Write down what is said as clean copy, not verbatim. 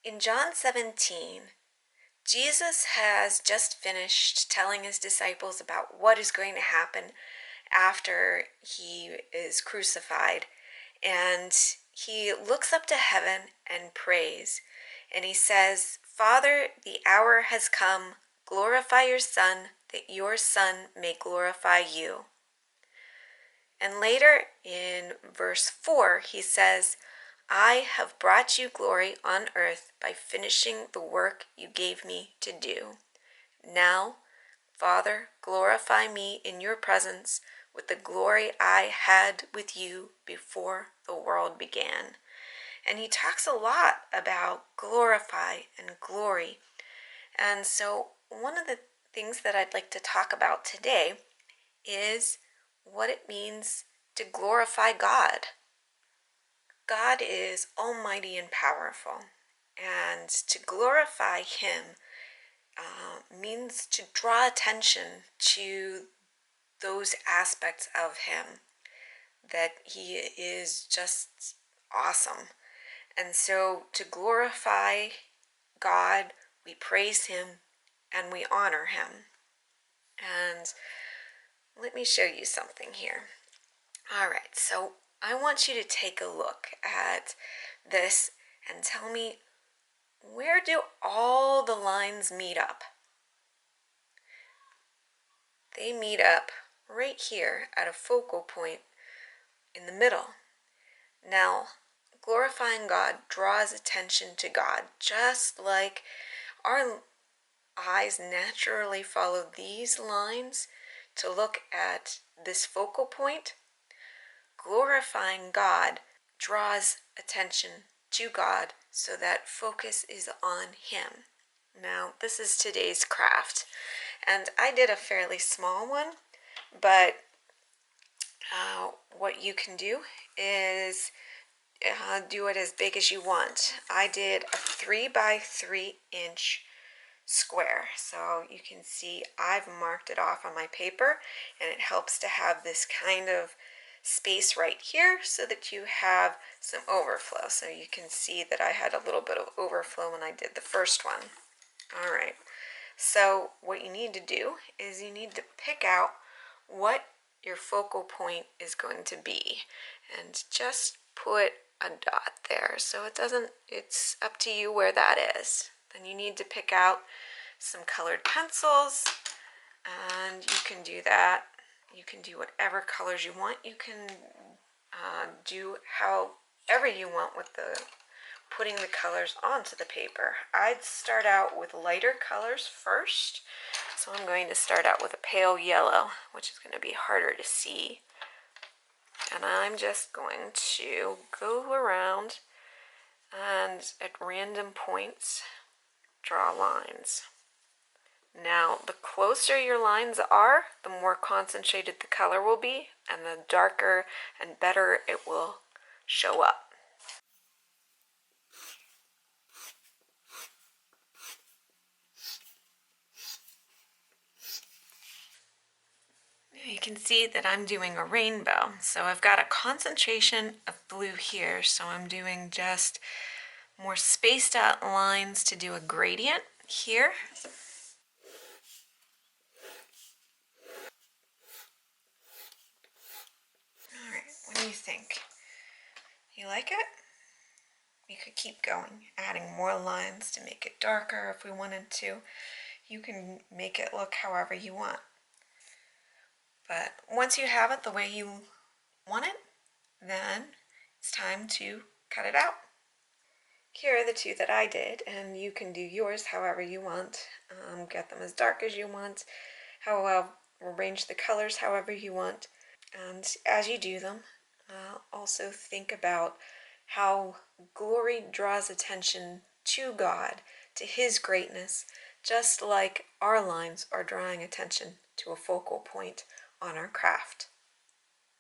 In John 17, Jesus has just finished telling his disciples about what is going to happen after he is crucified. And he looks up to heaven and prays. And he says, "Father, the hour has come. Glorify your Son, that your Son may glorify you." And later in verse 4, he says, "I have brought you glory on earth by finishing the work you gave me to do. Now, Father, glorify me in your presence with the glory I had with you before the world began." And he talks a lot about glorify and glory. And so one of the things that I'd like to talk about today is what it means to glorify God. God is almighty and powerful, and to glorify him means to draw attention to those aspects of him, that he is just awesome. And so to glorify God, we praise him and we honor him. And let me show you something here. All right, so I want you to take a look at this and tell me, where do all the lines meet up? They meet up right here at a focal point in the middle. Now, glorifying God draws attention to God, just like our eyes naturally follow these lines to look at this focal point. Glorifying God draws attention to God so that focus is on him. Now, this is today's craft, and I did a fairly small one, but what you can do is do it as big as you want. I did a 3 by 3 inch square, so you can see I've marked it off on my paper, and it helps to have this kind of space right here so that you have some overflow. So you can see that I had a little bit of overflow when I did the first one. All right, so what you need to do is you need to pick out what your focal point is going to be, and just put a dot there. So it's up to you where that is. Then you need to pick out some colored pencils, and you can do that. You can do whatever colors you want. You can do however you want with putting the colors onto the paper. I'd start out with lighter colors first. So I'm going to start out with a pale yellow, which is going to be harder to see. And I'm just going to go around and at random points draw lines. Now, the closer your lines are, the more concentrated the color will be, and the darker and better it will show up. You can see that I'm doing a rainbow. So I've got a concentration of blue here, so I'm doing just more spaced out lines to do a gradient here. All right, what do you think? You like it? We could keep going, adding more lines to make it darker if we wanted to. You can make it look however you want. But once you have it the way you want it, then it's time to cut it out. Here are the two that I did, and you can do yours however you want. Get them as dark as you want, arrange the colors however you want. And as you do them, also think about how glory draws attention to God, to his greatness, just like our lines are drawing attention to a focal point on our craft.